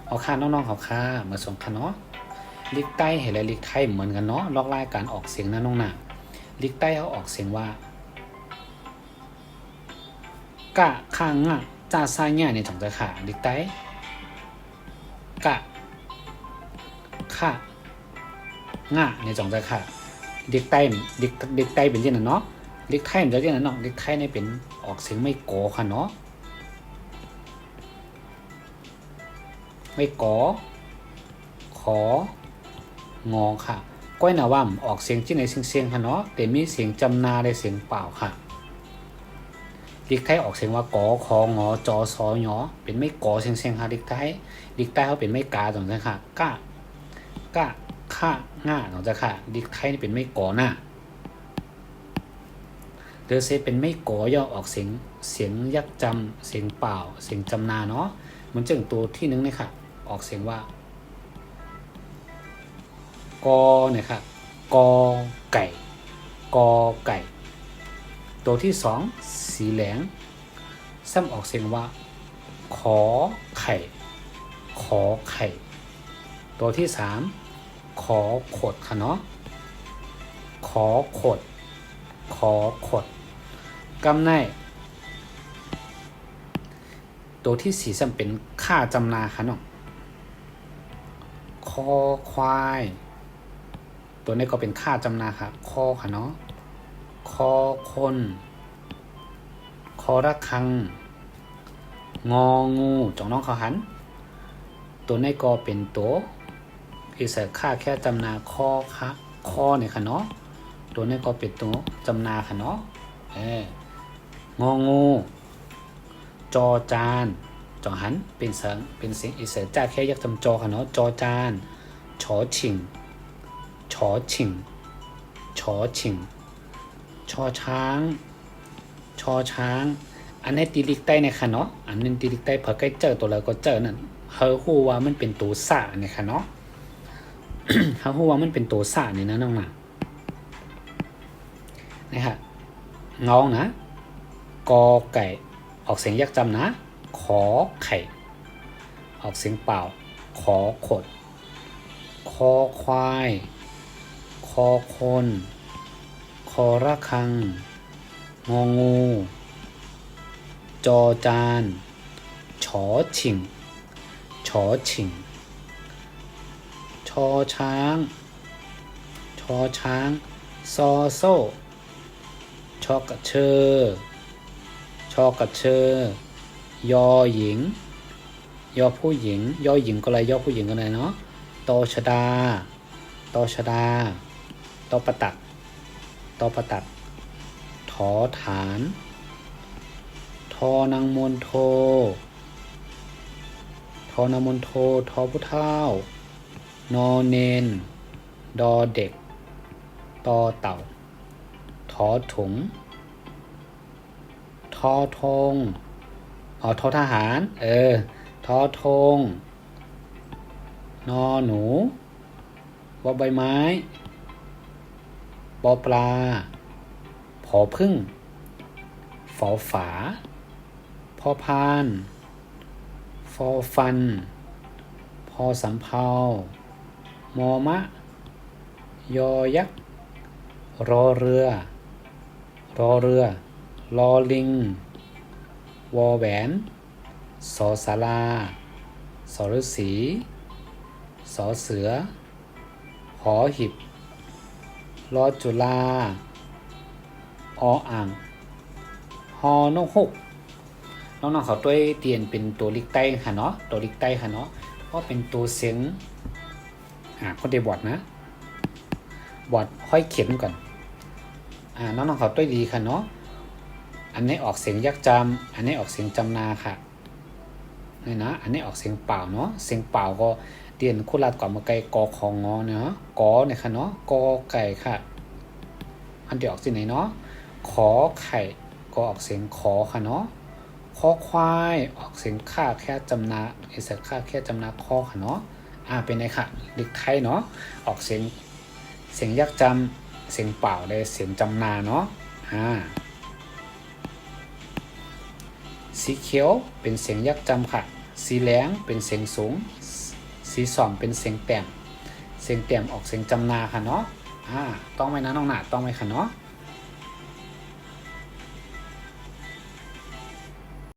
เอาค่าน้องๆเขาค่ามาส่งค่ะเนาะลิกใต้เห็นและลิกไทยเหมือนกันเนาะลอกลายการออกเสียงนะน้องหนาลิกใต้เขาออกเสียงว่ากะข้างอ่ะจ้าซ่าเนี่ยในจังใจค่ะลิกใต้กะค่างะในจังใจค่ะลิกใต้ลิกใต้เป็นยังไงเนาะลิกไทยมันจะยังไงเนาะลิกไทยเนี่ยเป็นออกเสียงไม่โกค่ะเนาะไม่กอของอค่ะก้อยหนาว่ำออกเสียงที่ไหนเสียงค่ะเนาะแต่มีเสียงจำนาและเสียงเปล่าค่ะลิกไทยออกเสียงว่ากอของอจอซอหยอเป็นไม่กอเสียงค่ะลิกไทยเขาเป็นไม่กาตรงนั้นค่ะกะค่าง่าตรงนั้นค่ะลิกไทยนี่เป็นไม่กอหน้าเดอเซเป็นไม่กอย่อออกเสียงยักจำเสียงเปล่าเสียงจำนาเนาะมันจึงตัวที่นึงเลยค่ะออกเสียงว่ากอเนี่ยค่ะกอไก่ตัวที่สองสีแหลงซ้ำออกเสียงว่าขอไข่ตัวที่สามขอขดค่ะเนาะขอขดกำไนตัวที่สี่ซ้ำเป็นค่าจำนาค่ะเนาะคอควายตัวนี้ก็เป็นค่าจำนาค่ะคอค่ะเนาะคอคนคอระฆังงองูจองน้องเขาหันตัวนี้ก็เป็นตัวอีเสค่าแค่จำนาคอค่ะคอเนี่ยค่ะเนาะตัวนี้ก็เป็นตัวจำนาค่ะเนาะงองูจอจานจองหันเป็นเสียงอีเสจ้าแค่ยักจำจอค่ะเนาะจอจานชอชิงชอช้างอันนี้ตีลิกใต้ในค่ะเนาะอันนี้ตีลิกใต้พอใกล้เจอตัวแล้วก็เจอนั่นเฮาฮู้ว่ามันเป็นตัวสะเนี่ยค่ะเนาะ เฮาฮู้ว่ามันเป็นตัวสะนี่นะน้องน่ะนะฮะงองนะกอไก่ออกเสียงยักจำนะขอไข่ออกเสียงเปล่าขอขดคอควายคอคนคอระฆังงองูจอจานชอชิงชอช้างซอโซ่ชอกระเชอยอหญิงยอผู้หญิงยอหญิงก็อะไรยอผู้หญิงก็อะไรเนาะตอชดาตอประตักถอฐานทอนางมนโททอผู้เฒ่านอเนนดอเด็กตอเต่าทอถุงทอธงทอทหารทอธงนอหนูบอใบไม้ปอปลาผอพึ่งฝอฝาพอพานฟอฟันพอสำเภามอมะยอยักษ์รอเรือลอลิงวอแหวนสอศาลาสอฤาษีสอเสือหอหิบลอจุฬาออ่างฮอนกฮูกน้องๆเขาด้วยเตียนเป็นตัวลิกใต้ค่ะเนาะตัวลิกใต้ค่ะเนาะเพราะเป็นตัวเสียงคนเดียวบอดนะบอดค่อยเขียนก่อนน้องๆเขาด้วยดีค่ะเนาะอันนี้ออกเสียงยักจำอันนี้ออกเสียงจำนาค่ะนี่นะอันนี้ออกเสียงเปล่าเนาะเสียงเปล่าก็เตียนคู่รัดก่อนมาไกลกอของงอเนาะกอเนี่ยค่ะเนาะกอไก่ค่ะอันเดียวออกเสียงไหนเนาะขอไข่ก็ออกเสียงขอค่ะเนาะคอควายออกเสียงค่าแค่จำนาเสียงค่าแค่จำนาคอค่ะเนาะเป็นไงค่ะลิกไทยเนาะออกเสียงยักจำเสียงเปล่าเลยเสียงจำนาเนาะสีเขียวเป็นเสียงยักจำค่ะ สีแหลงเป็นเสียงสูงสีส้มเป็นเสียงแต้มเสียงแต้มออกเสียงจำนาค่ะเนาะต้องไว้นะน้องหนาต้องไว้ค่ะเนาะ